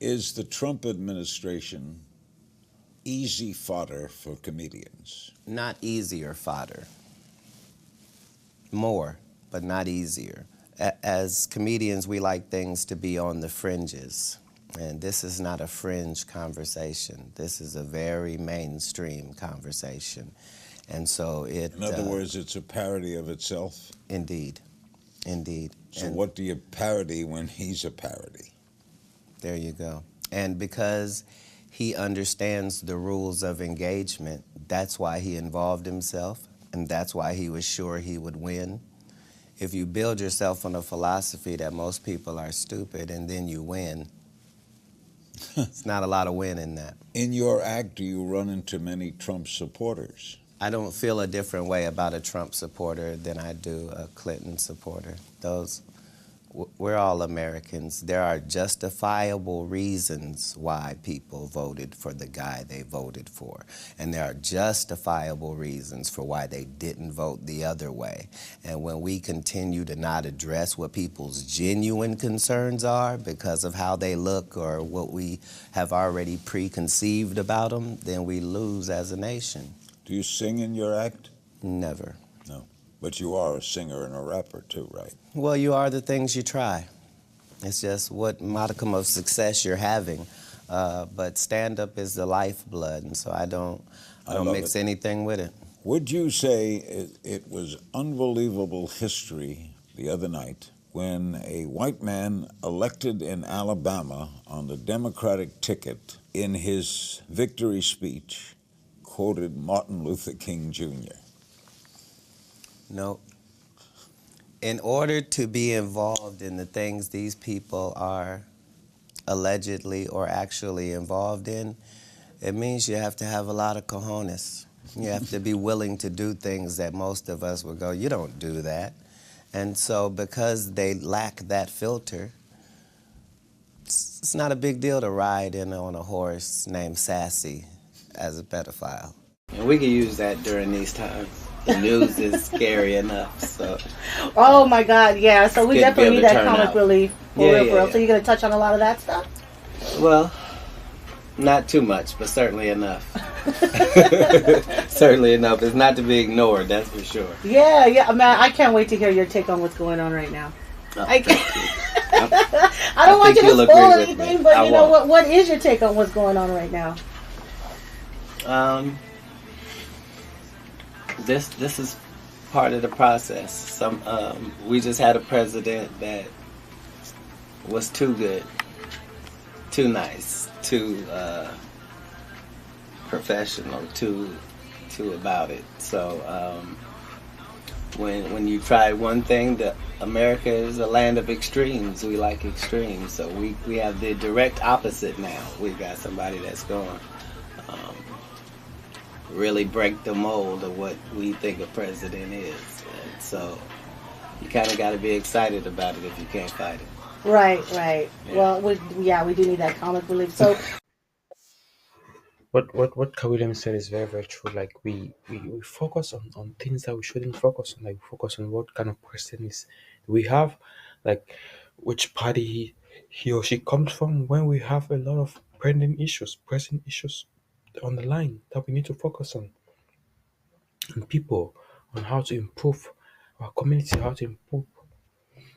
Is the Trump administration easy fodder for comedians? Not easier fodder, more, but not easier. As comedians, we like things to be on the fringes. And this is not a fringe conversation. This is a very mainstream conversation. And so In other words, it's a parody of itself? Indeed, indeed. So And what do you parody when he's a parody? there you go. And because he understands the rules of engagement, that's why he involved himself, and that's why he was sure he would win. If you build yourself on a philosophy that most people are stupid and then you win, it's not a lot of win in that. In your act, do you run into many Trump supporters? I don't feel a different way about a Trump supporter than I do a Clinton supporter. We're all Americans. There are justifiable reasons why people voted for the guy they voted for. And there are justifiable reasons for why they didn't vote the other way. And when we continue to not address what people's genuine concerns are because of how they look or what we have already preconceived about them, then we lose as a nation. Do you sing in your act? Never. No. But you are a singer and a rapper too, right? Well, you are the things you try. It's just what modicum of success you're having. But stand-up is the lifeblood, and so I don't mix anything with it. Would you say it was unbelievable history the other night when a white man elected in Alabama on the Democratic ticket in his victory speech quoted Martin Luther King Jr.? No. In order to be involved in the things these people are allegedly or actually involved in, it means you have to have a lot of cojones. You have to be willing to do things that most of us would go, you don't do that. And so because they lack that filter, it's not a big deal to ride in on a horse named Sassy as a pedophile. And we can use that during these times. The news is scary enough, so. Oh my God, yeah. So we definitely need that comic relief for real, for real. Yeah. So you're gonna touch on a lot of that stuff? Well, not too much, but certainly enough. Certainly enough. It's not to be ignored, that's for sure. Yeah, yeah. Man, I can't wait to hear your take on what's going on right now. Oh, I don't want you to spoil anything, but you know what is your take on what's going on right now? This is part of the process. We just had a president that was too good, too nice, too professional, too about it. So when you try one thing, America is a land of extremes. We like extremes, so we have the direct opposite now. We've got somebody that's going really break the mold of what we think a president is. And so you kind of got to be excited about it if you can't fight it. Right. Yeah. Well, we do need that comic relief. So what William said is very, very true. Like we focus on things that we shouldn't focus on. Like focus on what kind of person is we have, like which party he or she comes from, when we have a lot of pressing issues on the line that we need to focus on people, on how to improve our community, how to improve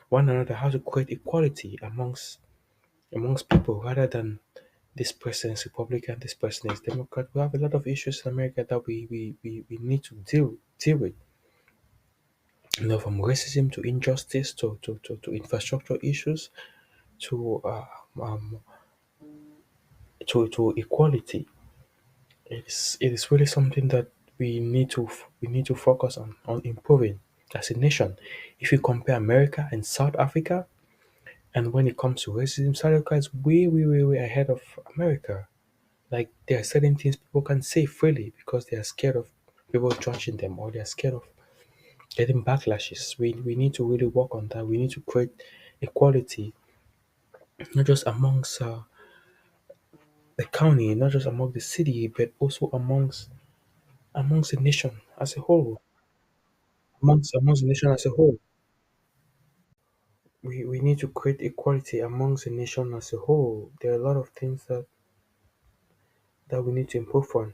one another, how to create equality amongst people rather than this person is Republican, this person is Democrat. We have a lot of issues in America that we need to deal with. From racism to injustice to infrastructure issues to um, to equality. It is really something that we need to focus on improving as a nation. If you compare America and South Africa, and when it comes to racism, South Africa is way ahead of America. Like there are certain things people can say freely because they are scared of people judging them or they are scared of getting backlashes. We need to really work on that. We need to create equality, not just amongst the county, not just among the city, but also amongst the nation as a whole. Amongst the nation as a whole. we need to create equality amongst the nation as a whole. There are a lot of things that we need to improve on.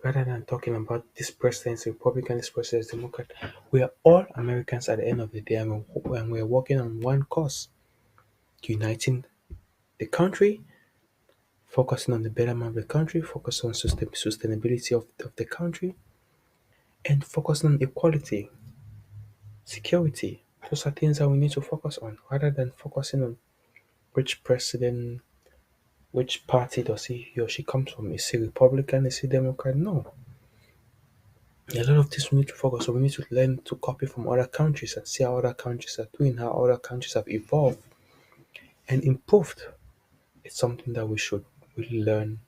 Rather than talking about this president's Republican, this president's Democrat, we are all Americans at the end of the day, and we're working on one cause: uniting the country, focusing on the betterment of the country, focusing on sustainability of the country, and focusing on equality, security. Those are things that we need to focus on rather than focusing on which president, which party does he or she comes from. Is he Republican? Is he Democrat? No. A lot of this we need to focus on. We need to learn to copy from other countries and see how other countries are doing, how other countries have evolved and improved. It's something that we should really learn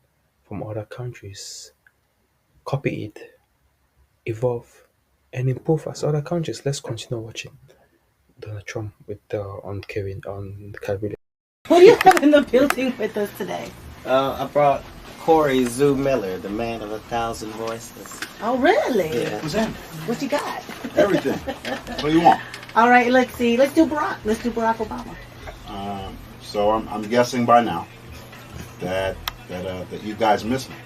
from other countries, copy it, evolve, and improve as other countries. Let's continue watching Donald Trump with on Kevin on the Caribbean. Who do you have in the building with us today? I brought Cory Zo Miller, the man of 1,000 voices. Oh, really? Yeah. What's that? What you got? Everything. What do you want? All right, let's see. Let's do Barack. Let's do Barack Obama. So I'm guessing by now that you guys miss me.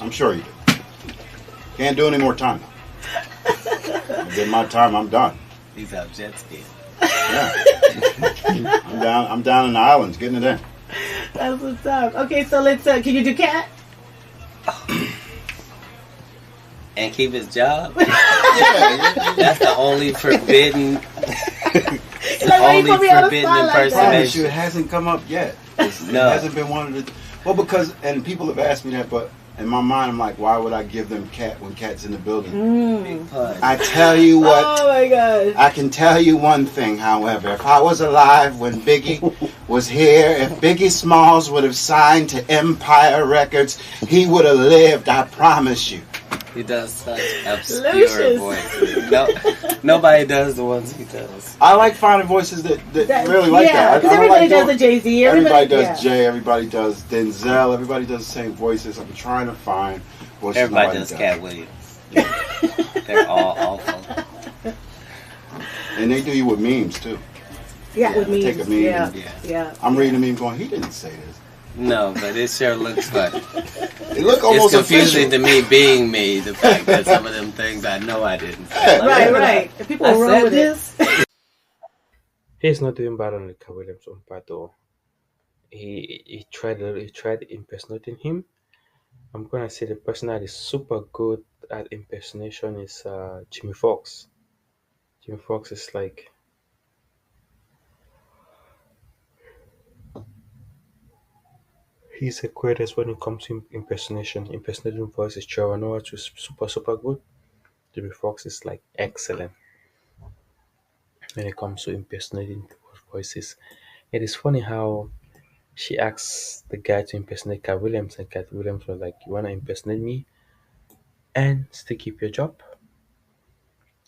I'm sure you do. Can't do any more time now. I did my time. I'm done. He's out jet skiing. Yeah. I'm down in the islands getting it in. That's what's up. Okay, so let's. Can you do Katt? And keep his job? Yeah. That's the only forbidden, Like, why you only put me on the forbidden spot like that? I promise you, impersonation. it hasn't come up yet. It No. hasn't been one of the. Well, because and people have asked me that, but in my mind, I'm like, why would I give them Katt when Katt's in the building? Big pun. I tell you what. Oh my gosh. I can tell you one thing, however. If I was alive when Biggie was here, if Biggie Smalls would have signed to Empire Records, he would have lived, I promise you. He does such obscure Lucius. voices. No, nobody does the ones he does. I like finding voices that really like yeah, that. because I everybody like does doing- the Jay-Z. Everybody does yeah. Jay, everybody does Denzel, everybody does the same voices. I'm trying to find voices Everybody nobody does Cat Williams. They're all awful. And they do you with memes, too. Yeah, with me. Take a meme Yeah, and- yeah. I'm reading a meme going, he didn't say this. No, but it sure looks funny. It look It's almost confusing official. to me being me, the fact that some of them things I know I didn't say. Like, Right, right. If people I roll said with it. He's not doing bad on the Cat Williams own part though. He tried impersonating him. I'm gonna say the person that is super good at impersonation is Jimmy Fox. Jimmy Fox is like he's the greatest when it comes to impersonation. Impersonating voices, Trevor Noah is super good. Jimmy Fox is like excellent when it comes to impersonating voices. It is funny how she asked the guy to impersonate Cat Williams, and Cat Williams was like, "You wanna impersonate me and still keep your job?"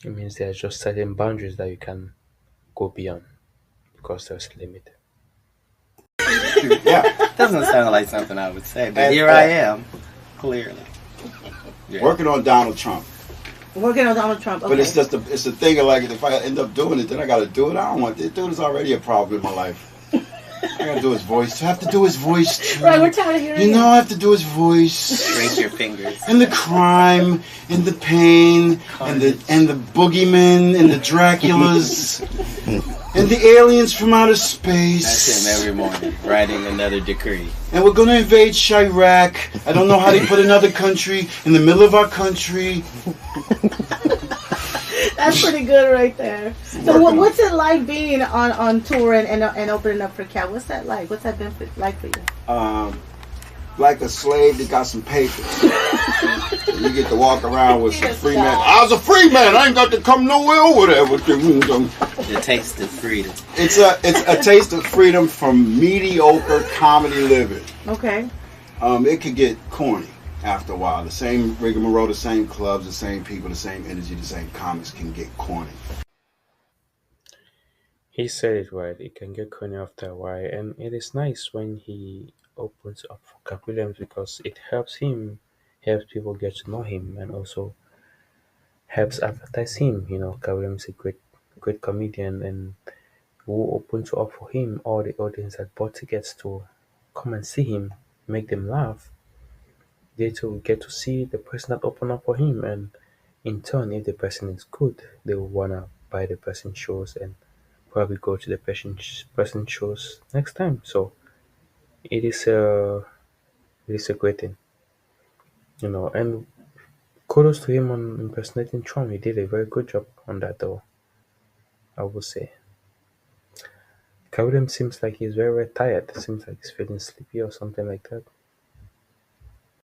It means there are just certain boundaries that you can go beyond because there's a limit. Yeah. doesn't sound like something I would say, but And- here I am, clearly. Yeah. Working on Donald Trump. Working on Donald Trump. Okay. But it's just it's a thing of like if I end up doing it, then I got to do it. I don't want this dude is already a problem in my life. I got to do his voice. I have to do his voice too. right, we're tired of hearing You it. know, I have to do his voice. Raise your fingers. And the crime, and the pain, and the boogeymen, and the Draculas, and the aliens from outer space. That's him every morning, writing another decree. And we're gonna invade Chirac. I don't know how they put another country in the middle of our country. That's pretty good right there. So what's it like being on tour and opening up for Katt? What's that like? What's that been like for you? Like a slave that got some papers. You get to walk around with some free man. I was a free man. I ain't got to come nowhere over there with them. The taste of freedom. It's a taste of freedom from mediocre comedy living. Okay. It could get corny after a while. The same rigmarole, the same clubs, the same people, the same energy, the same comics can get corny. He said it right. It can get corny after a while, and it is nice when he opens up for Cat Williams because it helps people get to know him, and also helps advertise him. Kareem is a great comedian, and who opens up for him all the audience that bought tickets to come and see him, make them laugh. They too get to see the person that opened up for him, and in turn, if the person is good, they will wanna buy the person shows and probably go to the person shows next time. So it is a great thing, and kudos to him on impersonating Trump. He did a very good job on that, though, I would say. Kaudem seems like he's very, very tired. Seems like he's feeling sleepy or something like that.